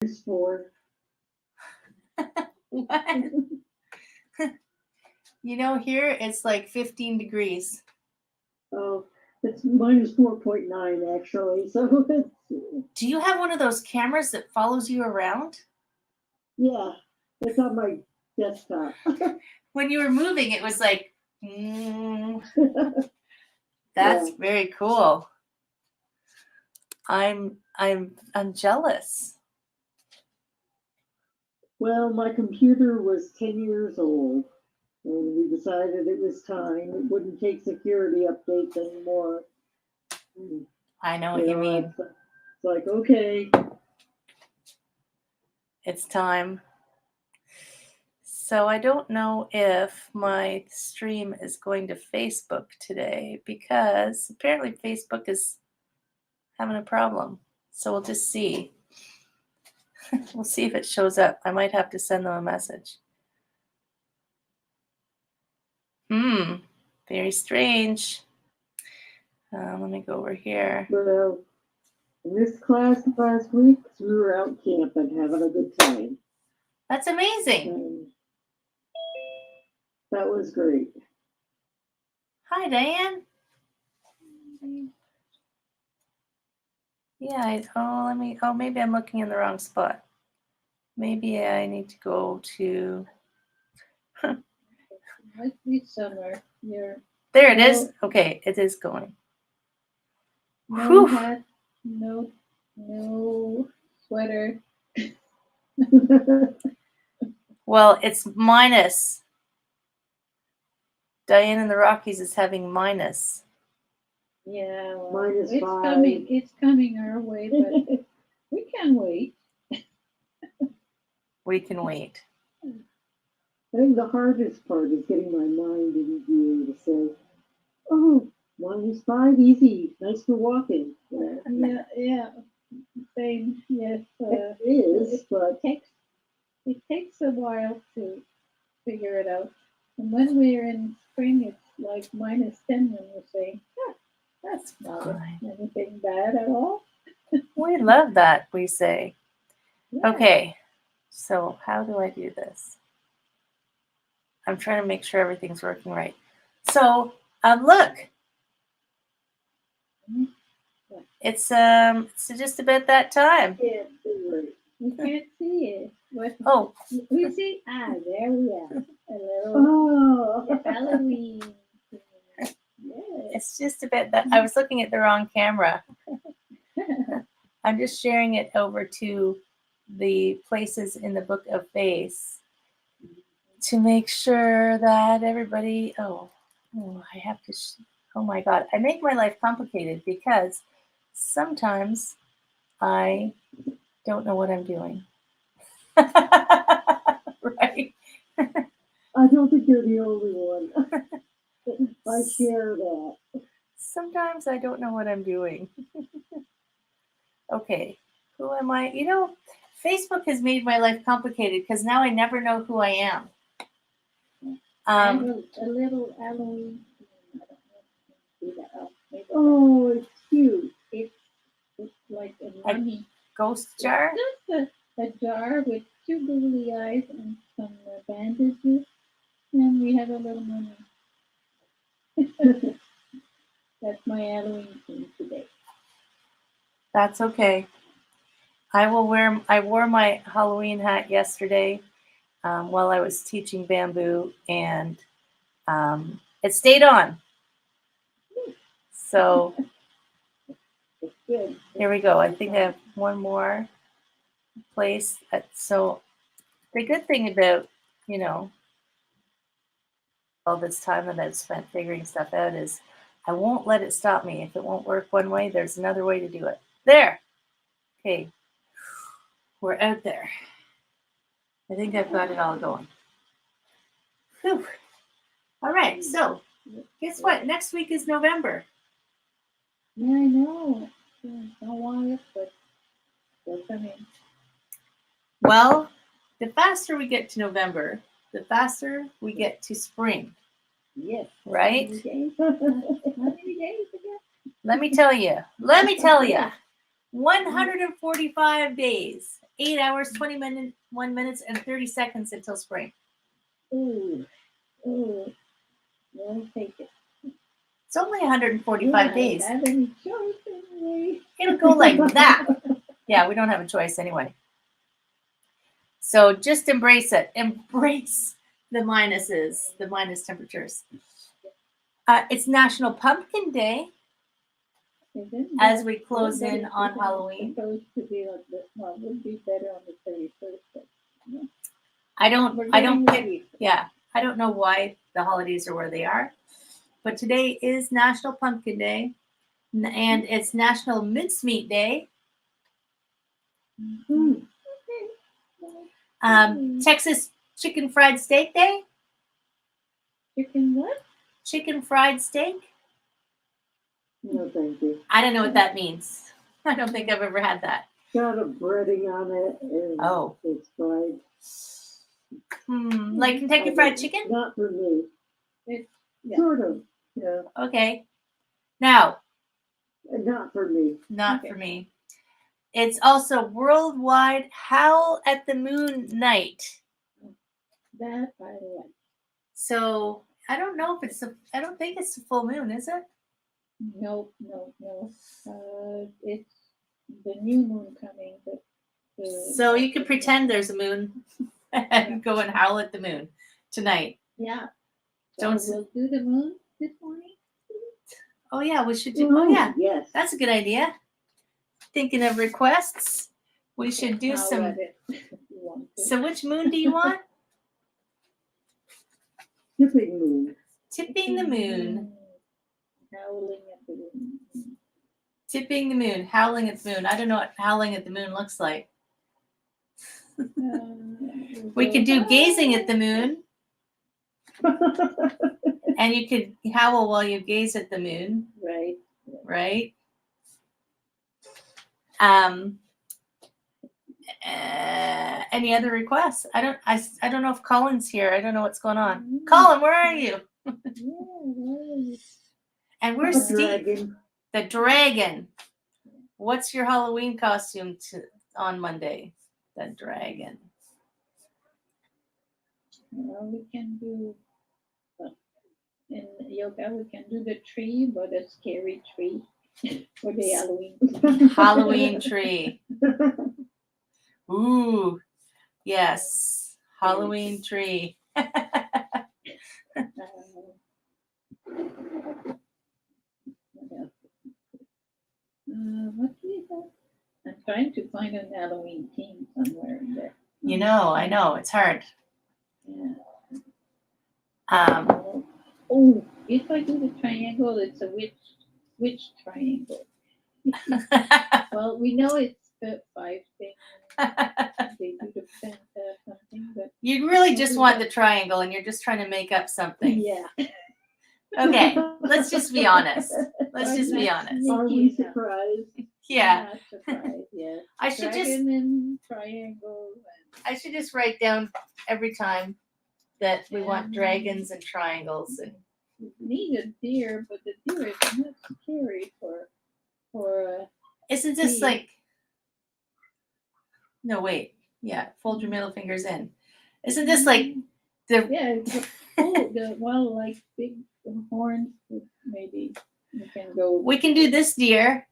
It's for. What? You know, here it's like 15 degrees. Oh, it's minus 4.9 actually. So it's, Do you have one of those cameras that follows you around? yeah, it's on my desktop. When you were moving, it was like, that's Yeah. very cool. I'm jealous. Well, my computer was 10 years old, and we decided it was time. It wouldn't take security updates anymore. Mm, I know what you mean. it's like, okay. It's time. So I don't know if my stream is going to Facebook today because apparently Facebook is having a problem. So we'll just see. We'll see if it shows up. I might have to send them a message. Very strange. Let me go over here. Well, in this class last week, we were out camping, having a good time. That's amazing. And that was great. Hi, Diane. Yeah, maybe I'm looking in the wrong spot. Maybe I need to go to. Might be somewhere here. There it is. Okay, it is going. No hat, no sweater. Well, it's minus. Diane in the Rockies is having minus. Yeah, well, Minus it's 5. coming. It's coming our way, but we can wait. We can wait. I think the hardest part is getting my mind in gear to say, oh, -5, easy, nice for walking. Yeah, same. Yes, It is, but it takes a while to figure it out. And when we're in spring, it's like -10 when you say, that's not anything bad at all. We love that, we say. Yeah. Okay, so how do I do this? I'm trying to make sure everything's working right. So, look. It's just about that time. yeah, We can't see it. But Oh. We see, there we are. A little Halloween. Yes. It's just about that. I was looking at the wrong camera. I'm just sharing it over to the places in the Book of Face to make sure that everybody, I have to, oh my God, I make my life complicated because sometimes I don't know what I'm doing. Right? I don't think you're the only one. I share that. Sometimes I don't know what I'm doing. Okay, who am I? You know, Facebook has made my life complicated because now I never know who I am. A little Halloween. Oh, it's cute. It's like a mummy. Ghost jar? Just a jar with 2 googly eyes and some bandages. And we have a little mummy. That's my Halloween theme today. That's okay. I wore my Halloween hat yesterday while I was teaching bamboo, and it stayed on. So here we go. I think I have one more place. So the good thing about, all this time that I've spent figuring stuff out is I won't let it stop me. If it won't work one way, there's another way to do it. There. Okay. We're out there. I think I've got it all going. Whew. All right. So guess what? Next week is November. Yeah, I know. Don't want it, but they're coming. Well, the faster we get to November, the faster we get to spring. Yes. Right? How many days again? Let me tell you. 145 days 8 hours, 21 minutes, and 30 seconds until spring. Ooh, ooh, we'll take it. It's only 145 Yeah, days. I don't have any choice anyway. It'll go like that. Yeah, we don't have a choice anyway. So just embrace it. Embrace the minuses, the minus temperatures. It's National Pumpkin Day as we close in on Halloween. Supposed to be like this. Well, it would be better on the 31st. But, you know, I don't pick. ready. Yeah, I don't know why the holidays are where they are, but today is National Pumpkin Day, and it's National Mincemeat Day. Hmm. Texas Chicken Fried Steak Day. Chicken what? Chicken fried steak. No, thank you. I don't know what that means. I don't think I've ever had that. Got a breading on it, and Oh. it's fried. Like Kentucky Fried Chicken? Not for me. Yeah. Sort of. Yeah. Okay. Now, Not for me. not Okay. for me. It's also Worldwide Howl at the Moon Night. That I like. So I don't know if I don't think it's a full moon, is it? No. It's the new moon coming. But So you could pretend there's a moon and go and howl at the moon tonight. Yeah. Don't- So we'll do the moon this morning. Oh yeah, we should do. Oh yeah, Yes. that's a good idea. Thinking of requests, we should do I'll some. let it if you want to. So which moon do you want? Tipping moon. Tipping the moon. Howling at the moon. Tipping the moon. Howling at the moon. I don't know what howling at the moon looks like. We could do gazing at the moon, and you could howl while you gaze at the moon, Right. right? Any other requests? I don't know if Colin's here. I don't know what's going on. Colin, where are you? Yeah, right. And where's The Steve? dragon. The dragon. What's your Halloween costume on Monday? The dragon. Well, we can do in yoga. We can do the tree, but a scary tree for the Halloween. Halloween tree. Ooh, yes. Halloween tree. What do we have? I'm trying to find an Halloween theme somewhere in there. You know, I know, it's hard. Yeah. Um, Oh, if I do the triangle, it's a witch triangle. Well, we know it's the 5 things. They do the Santa something, but you really just want the triangle and you're just trying to make up something. yeah. Okay, let's just be honest. Let's just be honest. Are we surprised? Yeah. Not surprised, yeah. I should just Dragon and triangle write down every time that we want dragons and triangles and and we need a deer, but the deer is not scary for isn't this Yeah. like no wait. Yeah, fold your middle fingers in. Isn't this like the yeah, like big horns, maybe you can go. we can do this deer,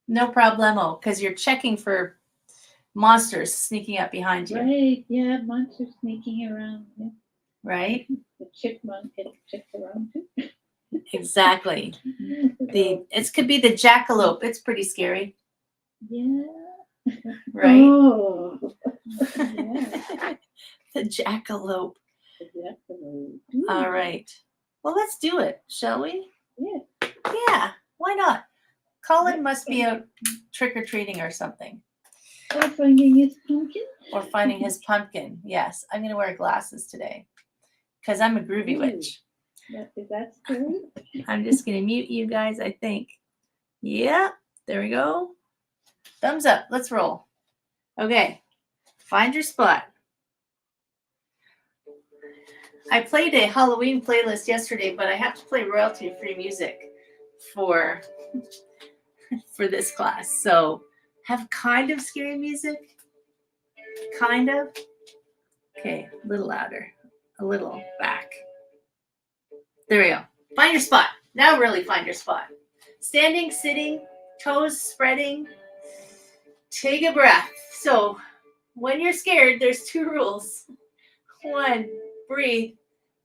no problemo, because you're checking for monsters sneaking up behind you, Right, yeah, monsters sneaking around. Yeah. right? The chipmunk can check around too. Exactly. It could be the jackalope. It's pretty scary, Yeah. right? Oh. Yeah. The jackalope. Exactly. All right. Well, let's do it, shall we? Yeah. Yeah. Why not? Colin must be out trick or treating or something, Or finding his pumpkin. or finding his pumpkin. Yes, I'm gonna wear glasses today because I'm a groovy Ooh. witch. That's scary. I'm just gonna mute you guys, I think. Yeah, there we go. Thumbs up. Let's roll. Okay, find your spot. I played a Halloween playlist yesterday, but I have to play royalty-free music for this class. So have kind of scary music? Kind of? Okay, a little louder. A little back. There we go. Find your spot. Now really find your spot. Standing, sitting, toes spreading. Take a breath. So when you're scared, there's 2 rules. 1, breathe.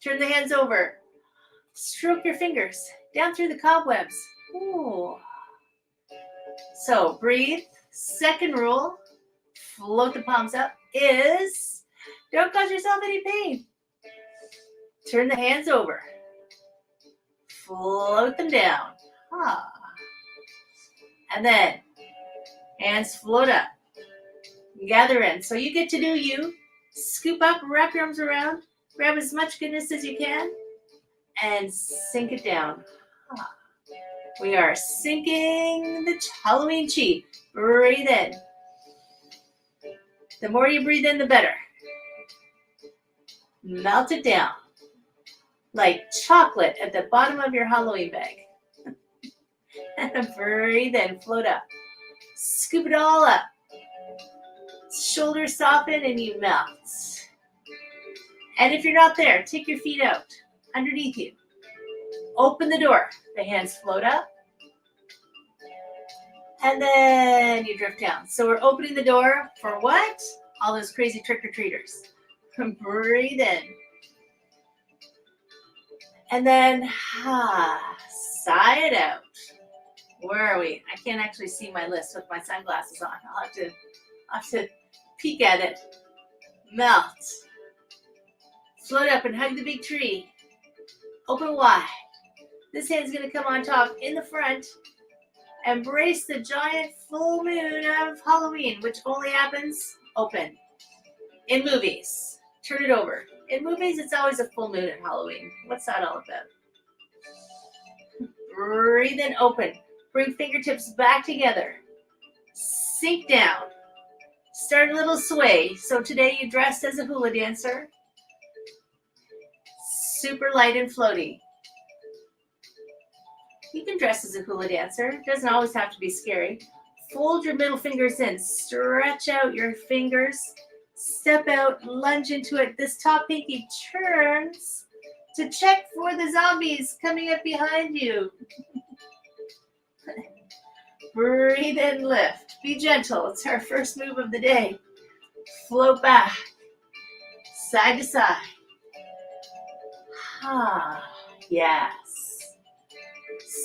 Turn the hands over. Stroke your fingers down through the cobwebs. Ooh. So breathe. Second rule, float the palms up, is don't cause yourself any pain. Turn the hands over. Float them down. Ah. And then hands float up. Gather in. So you get to do you. Scoop up, wrap your arms around, grab as much goodness as you can, and sink it down. Ah. We are sinking the Halloween chi. Breathe in. The more you breathe in, the better. Melt it down like chocolate at the bottom of your Halloween bag. And breathe in, float up. Scoop it all up. Shoulders soften and you melt. And if you're not there, take your feet out underneath you. Open the door. The hands float up. And then you drift down. So we're opening the door for what? All those crazy trick-or-treaters. Breathe in. And then sigh it out. Where are we? I can't actually see my list with my sunglasses on. I'll have to peek at it. Melt. Float up and hug the big tree. Open wide. This hand's going to come on top in the front. Embrace the giant full moon of Halloween, which only happens open in movies. Turn it over. In movies, it's always a full moon at Halloween. What's that all about? Breathe in, open. Bring fingertips back together. Sink down. Start a little sway. So today you dressed as a hula dancer. Super light and floaty. You can dress as a hula dancer. It doesn't always have to be scary. Fold your middle fingers in. Stretch out your fingers. Step out, lunge into it. This top pinky turns to check for the zombies coming up behind you. Breathe in, lift. Be gentle. It's our first move of the day. Float back. Side to side. Yes.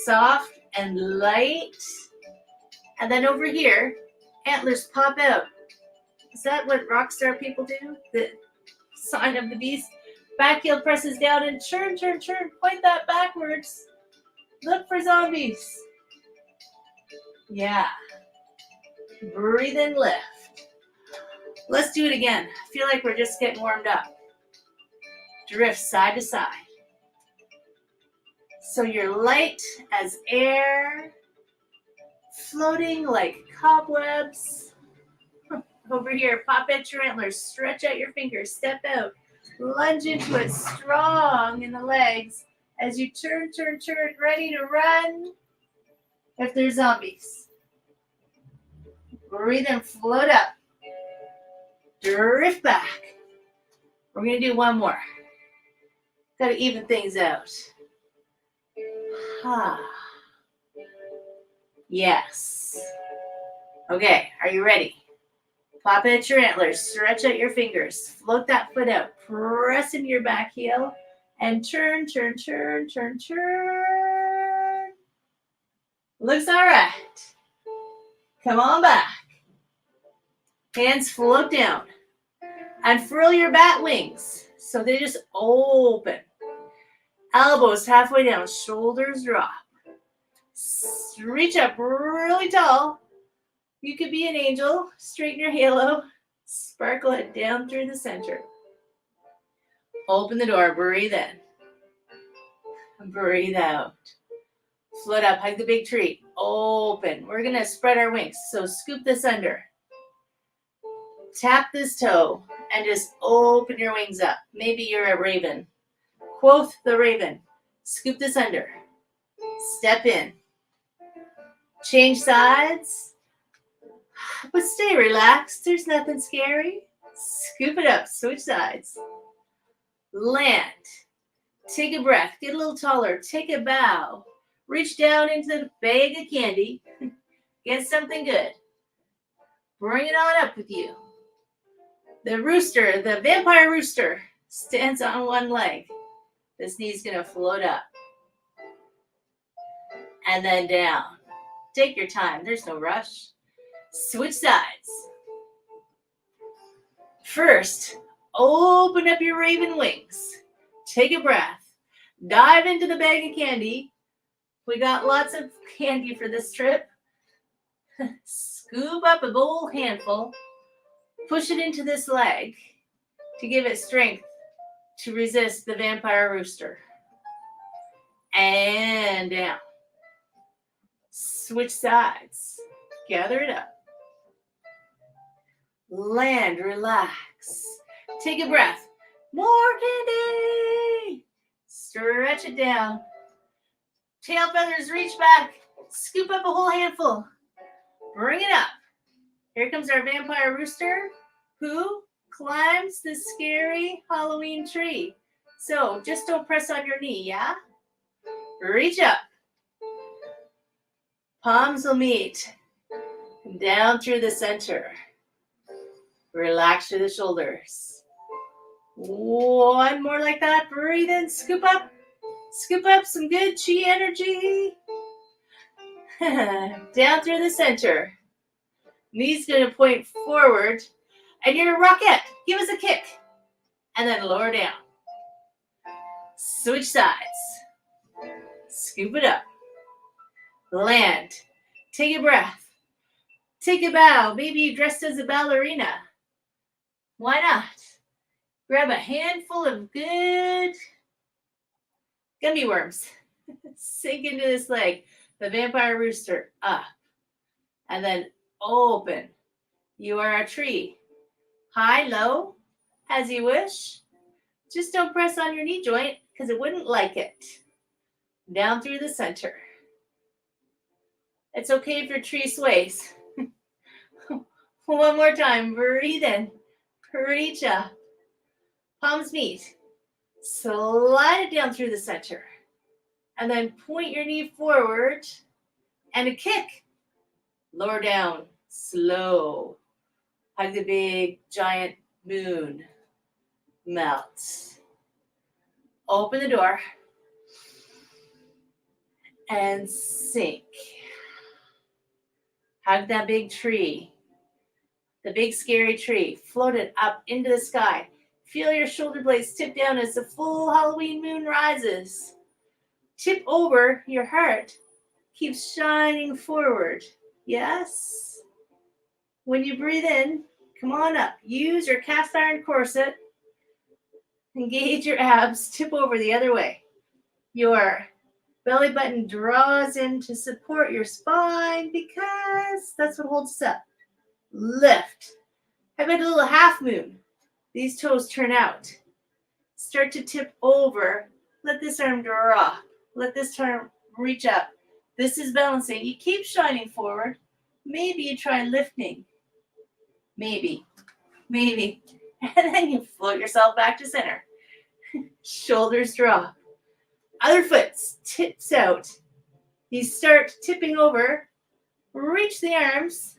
Soft and light. And then over here, antlers pop out. Is that what rock star people do? The sign of the beast. Back heel presses down and turn, turn, turn. Point that backwards. Look for zombies. Yeah. Breathe in, lift. Let's do it again. I feel like we're just getting warmed up. Drift side to side. So you're light as air, floating like cobwebs. Over here, pop at your antlers, stretch out your fingers, step out, lunge into it, strong in the legs as you turn, turn, turn, ready to run if there's zombies. Breathe and float up. Drift back. We're going to do one more. Got to even things out. Yes. Okay, are you ready? Pop at your antlers, stretch out your fingers, float that foot out, press into your back heel, and turn, turn, turn, turn, turn. Looks all right. Come on back. Hands float down. Unfurl your bat wings so they just open. Elbows halfway down, shoulders drop. Reach up really tall. You could be an angel. Straighten your halo. Sparkle it down through the center. Open the door. Breathe in. Breathe out. Float up. Hug the big tree. Open. We're going to spread our wings. So scoop this under. Tap this toe and just open your wings up. Maybe you're a raven. Quoth the raven. Scoop this under. Step in. Change sides. But stay relaxed. There's nothing scary. Scoop it up. Switch sides. Land. Take a breath. Get a little taller. Take a bow. Reach down into the bag of candy. Get something good. Bring it on up with you. The rooster, the vampire rooster, stands on one leg. This knee's going to float up. And then down. Take your time. There's no rush. Switch sides. First, open up your raven wings. Take a breath. Dive into the bag of candy. We got lots of candy for this trip. Scoop up a whole handful. Push it into this leg to give it strength to resist the vampire rooster. And down. Switch sides. Gather it up. Land, relax. Take a breath. More candy. Stretch it down. Tail feathers, reach back. Scoop up a whole handful. Bring it up. Here comes our vampire rooster who climbs the scary Halloween tree. So just don't press on your knee, yeah? Reach up. Palms will meet. Down through the center. Relax through the shoulders. One more like that. Breathe in. Scoop up. Scoop up some good chi energy. Down through the center. Knees going to point forward. And you're a rocket. Give us a kick. And then lower down. Switch sides. Scoop it up. Land. Take a breath. Take a bow. Maybe you dressed as a ballerina. Why not? Grab a handful of good gummy worms. Sink into this leg. The vampire rooster up. And then open. You are a tree. High, low, as you wish. Just don't press on your knee joint because it wouldn't like it. Down through the center. It's okay if your tree sways. One more time. Breathe in. Reach up. Palms meet. Slide it down through the center. And then point your knee forward. And a kick. Lower down. Slow. Hug the big giant moon. Melt. Open the door. And sink. Hug that big tree. The big scary tree. Float it up into the sky. Feel your shoulder blades tip down as the full Halloween moon rises. Tip over, your heart keeps shining forward. Yes? When you breathe in, come on up. Use your cast iron corset. Engage your abs. Tip over the other way. Your belly button draws in to support your spine because that's what holds us up. Lift. How about a little half moon? These toes turn out. Start to tip over. Let this arm drop. Let this arm reach up. This is balancing. You keep shining forward. Maybe you try lifting. Maybe. And then you float yourself back to center. Shoulders drop. Other foot tips out. You start tipping over. Reach the arms.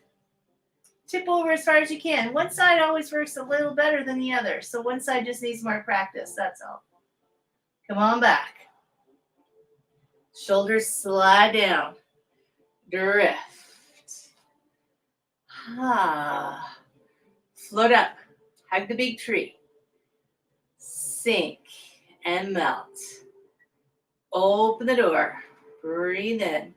Tip over as far as you can. One side always works a little better than the other. So one side just needs more practice. That's all. Come on back. Shoulders slide down. Drift. Float up. Hug the big tree. Sink and melt. Open the door. Breathe in.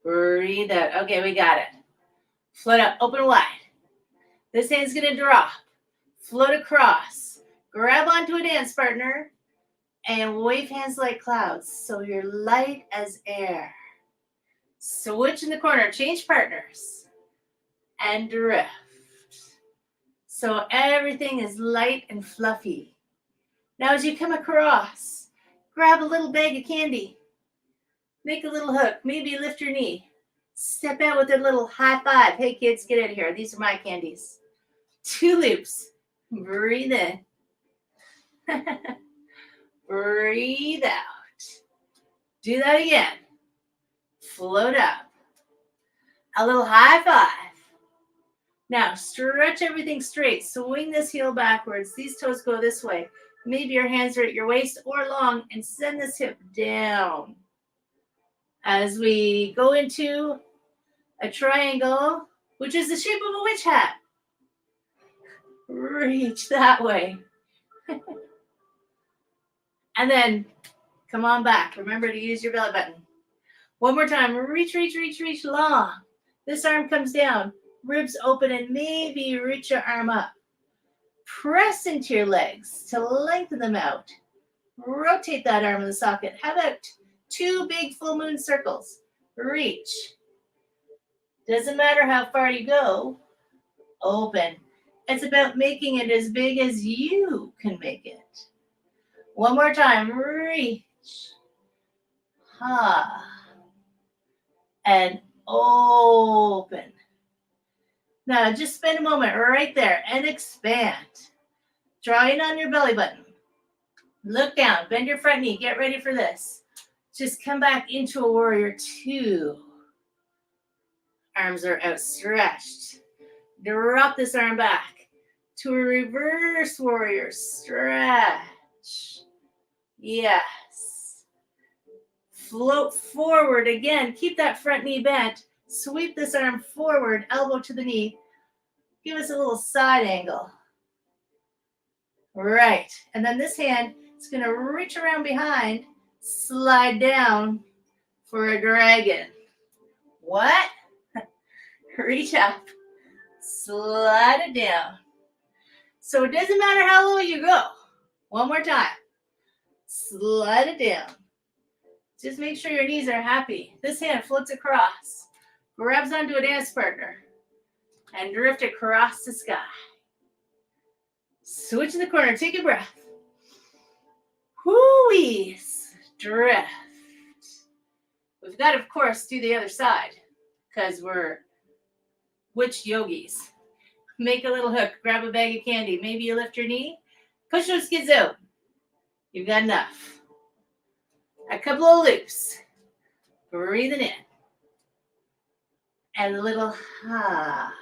Breathe out. Okay, we got it. Float up. Open wide. This hand's going to drop. Float across. Grab onto a dance partner. And wave hands like clouds. So you're light as air. Switch in the corner. Change partners. And drift. So everything is light and fluffy. Now as you come across, grab a little bag of candy. Make a little hook. Maybe lift your knee. Step out with a little high five. Hey kids, get out of here. These are my candies. 2 loops. Breathe in. Breathe out. Do that again. Float up. A little high five. Now stretch everything straight. Swing this heel backwards. These toes go this way. Maybe your hands are at your waist or long, and send this hip down. As we go into a triangle, which is the shape of a witch hat. Reach that way. And then come on back. Remember to use your belly button. One more time. Reach, reach, reach, reach long. This arm comes down. Ribs open, and maybe reach your arm up. Press into your legs to lengthen them out. Rotate that arm in the socket. How about 2 big full moon circles? Reach. Doesn't matter how far you go. Open. It's about making it as big as you can make it. One more time. Reach. Ha. And open. Now just spend a moment right there and expand. Draw in on your belly button. Look down. Bend your front knee. Get ready for this. Just come back into a warrior 2. Arms are outstretched. Drop this arm back to a reverse warrior. Stretch. Yes. Float forward again. Keep that front knee bent. Sweep this arm forward, elbow to the knee. Give us a little side angle. Right. And then this hand is going to reach around behind, slide down for a dragon. What? Reach up, slide it down. So it doesn't matter how low you go. One more time. Slide it down. Just make sure your knees are happy. This hand floats across, grabs onto a dance partner, and drift across the sky. Switch in the corner. Take a breath. Whoo-wee. Drift. We've got to, of course, do the other side because we're witch yogis. Make a little hook. Grab a bag of candy. Maybe you lift your knee. Push those kids out. You've got enough. A couple of loops. Breathing in. And a little ha.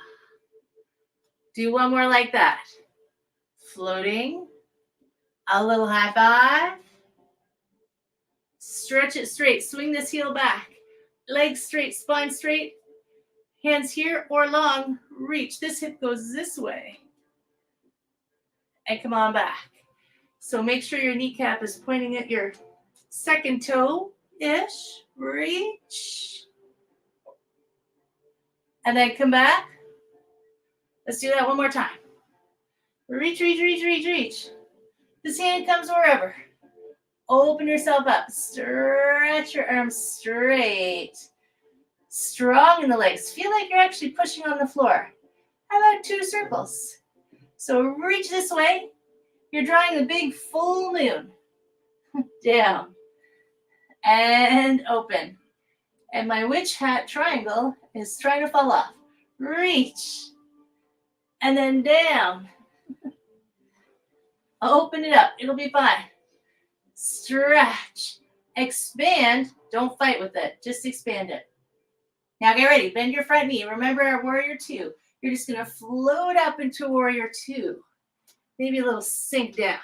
Do one more like that. Floating. A little high five. Stretch it straight. Swing this heel back. Legs straight, spine straight. Hands here or long. Reach. This hip goes this way. And come on back. So make sure your kneecap is pointing at your second toe-ish. Reach. And then come back. Let's do that one more time. Reach, reach, reach, reach, reach. This hand comes wherever. Open yourself up. Stretch your arms straight. Strong in the legs. Feel like you're actually pushing on the floor. How about 2 circles? So reach this way. You're drawing a big full moon. Down. And open. And my witch hat triangle is trying to fall off. Reach. And then down. Open it up. It'll be fine. Stretch. Expand. Don't fight with it. Just expand it. Now get ready. Bend your front knee. Remember our warrior 2. You're just going to float up into warrior 2. Maybe a little sink down.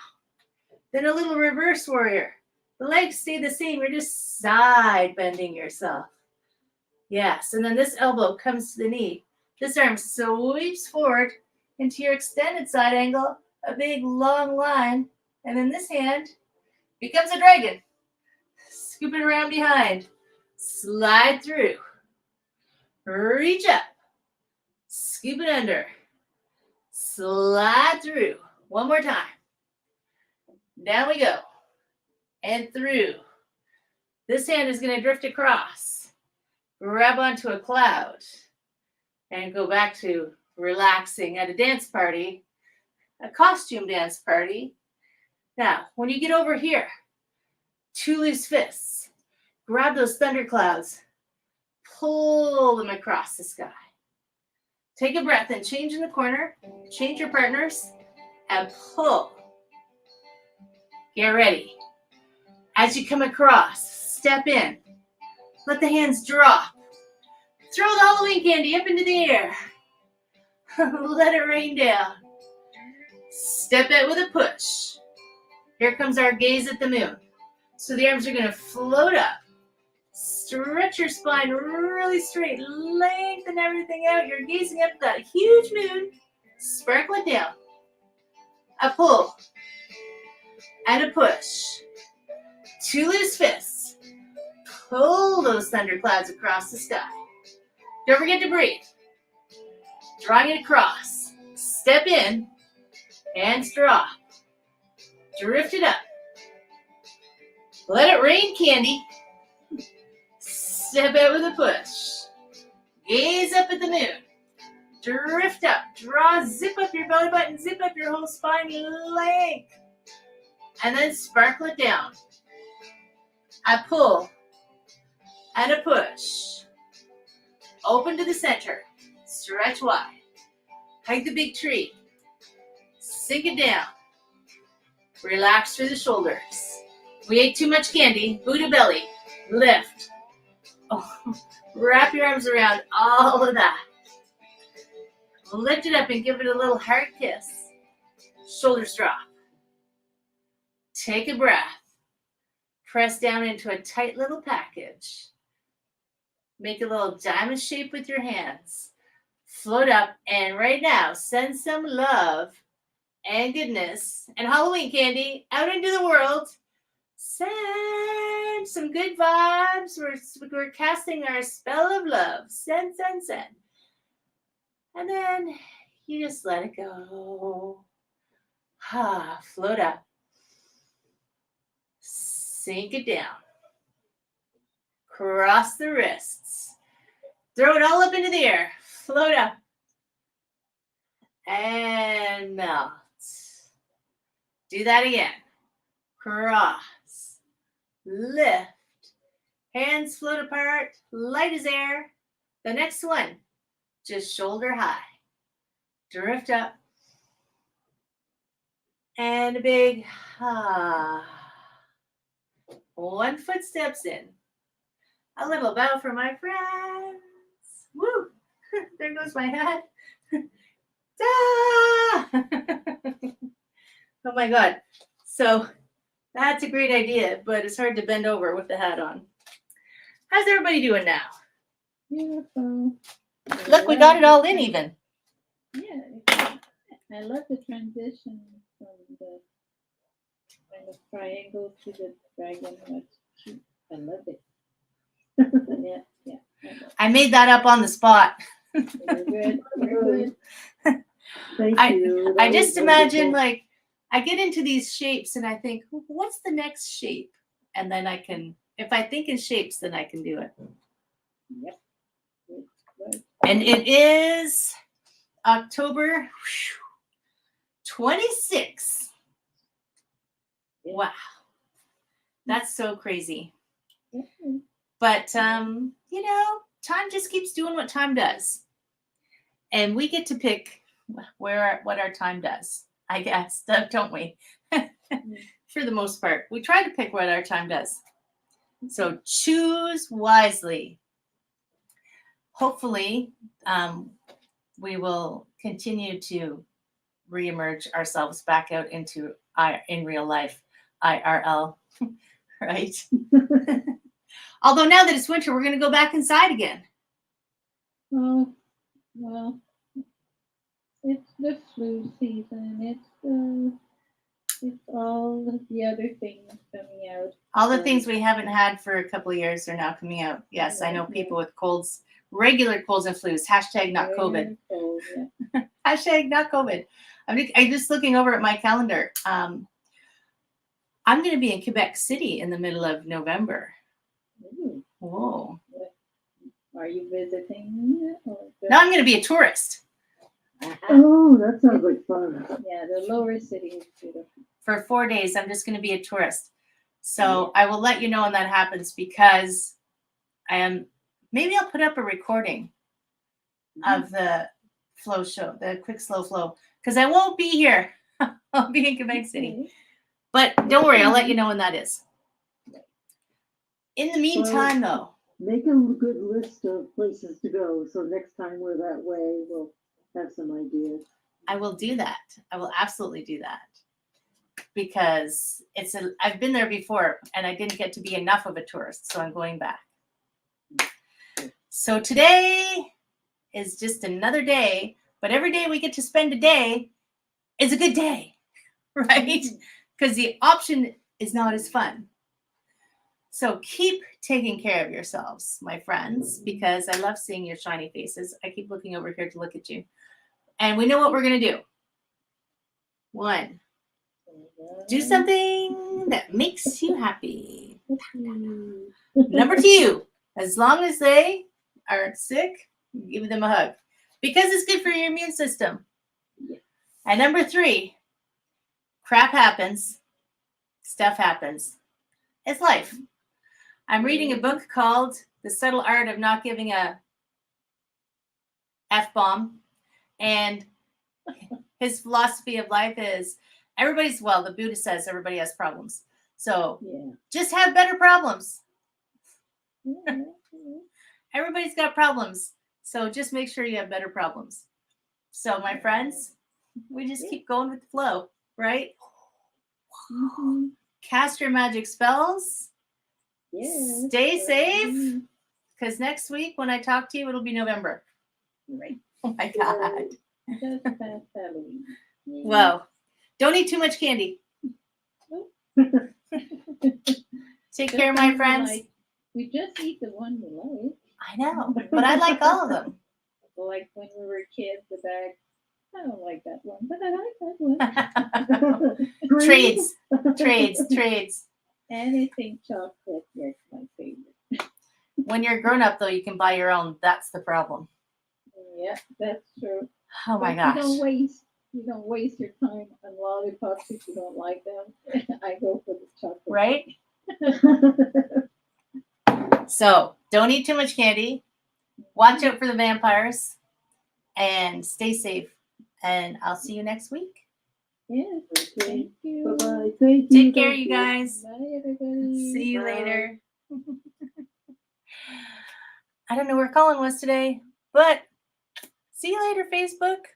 Then a little reverse warrior. The legs stay the same. You're just side bending yourself. Yes. And then this elbow comes to the knee. This arm sweeps forward into your extended side angle. A big long line. And then this hand becomes a dragon. Scoop it around behind. Slide through. Reach up. Scoop it under. Slide through. One more time. Down we go. And through. This hand is going to drift across. Grab onto a cloud. And go back to relaxing at a dance party. A costume dance party. Now, when you get over here, 2 loose fists. Grab those thunderclouds. pull them across the sky. Take a breath and change in the corner. Change your partners and pull. Get ready. As you come across, step in. Let the hands drop. Throw the Halloween candy up into the air. Let it rain down. Step it with a push. Here comes our gaze at the moon. So the arms are going to float up. Stretch your spine really straight. Lengthen everything out. You're gazing up at that huge moon. Sparkle it down. A pull. And a push. 2 loose fists. Pull those thunderclouds across the sky. Don't forget to breathe. Drawing it across. Step in. Hands drop. Drift it up. Let it rain candy. Step out with a push. Gaze up at the moon. Drift up. Draw, zip up your belly button, zip up your whole spine length. And then sparkle it down. A pull. And a push. Open to the center. Stretch wide. Hug the big tree. Sink it down. Relax through the shoulders. We ate too much candy. Buddha belly. Lift. Oh, wrap your arms around all of that. Lift it up and give it a little heart kiss. Shoulders drop. Take a breath. Press down into a tight little package. Make a little diamond shape with your hands. Float up, and right now, send some love and goodness and Halloween candy out into the world. Send some good vibes. We're casting our spell of love. Send, send, send. And then you just let it go. Float up. Sink it down. Cross the wrists. Throw it all up into the air. Float up. And melt. Do that again. Cross. Lift. Hands float apart. Light as air. The next one. Just shoulder high. Drift up. And a big ha. 1 foot steps in. A little bow for my friends. Woo! There goes my hat. Oh my God. So that's a great idea, but it's hard to bend over with the hat on. How's everybody doing now? Beautiful. Look, we got it all in even. Yeah. I love the transition from the kind of triangle to the dragon. That's cute. I love it. Yeah. I made that up on the spot. Very good. Very good. Thank you. I That just was imagine, wonderful. like, I get into these shapes and I think, what's the next shape? And then I can, if I think in shapes, then I can do it. Yep. Right. And it is October 26th. Wow. That's so crazy. Yeah. But, you know, time just keeps doing what time does. And we get to pick what our time does, I guess, don't we? For the most part. We try to pick what our time does. So choose wisely. Hopefully, we will continue to reemerge ourselves back out into in real life, IRL, right? Although now that it's winter, we're going to go back inside again. Oh, well, it's the flu season. It's all the other things coming out. All the things we haven't had for a couple of years are now coming out. Yes, I know people with colds, regular colds and flus. Hashtag not COVID. Cold, yeah. Hashtag not COVID. I'm just looking over at my calendar. I'm going to be in Quebec City in the middle of November. Ooh. Whoa. Are you visiting? Or No, I'm going to be a tourist Oh, that sounds like fun. Yeah, the lower city is beautiful. for 4 days. I'm just going to be a tourist. So I will let you know when that happens because I am Maybe I'll put up a recording of the flow show, the quick slow flow, because I won't be here. I'll be in Quebec City. Okay. But don't worry, I'll let you know when that is. In the meantime, though, Make a good list of places to go, so next time we're that way, we'll have some ideas. I will do that. I will absolutely do that. Because I've been there before and I didn't get to be enough of a tourist, so I'm going back. So today is just another day, but every day we get to spend a day is a good day, right? Because the option is not as fun. So keep taking care of yourselves, my friends, because I love seeing your shiny faces. I keep looking over here to look at you. And we know what we're going to do. 1, do something that makes you happy. Number 2, as long as they aren't sick, give them a hug because it's good for your immune system. And number 3, crap happens, stuff happens. It's life. I'm reading a book called The Subtle Art of Not Giving a F-bomb. And his philosophy of life is the Buddha says everybody has problems. So just have better problems. Everybody's got problems. So just make sure you have better problems. So my friends, we just keep going with the flow, right? Cast your magic spells. Stay safe. Because next week when I talk to you, it'll be November. Right. Oh my God. Just past Halloween. Well, don't eat too much candy. Take care, my friends. We just eat the one we like. I know, but I like all of them. Like when we were kids, the bag. I don't like that one, but I like that one. Trades. Anything chocolate, that's my favorite. When you're grown up, though, you can buy your own. That's the problem. Yeah, that's true. Oh my But gosh. You don't waste your time on lollipops if you don't like them. I go for the chocolate. Right? So don't eat too much candy. Watch out for the vampires. And stay safe. And I'll see you next week. Yes. Thank you. Bye-bye. Thank you. Take care, you guys. Bye, everybody. See you Bye. later. I don't know where Colin was today, but see you later, Facebook.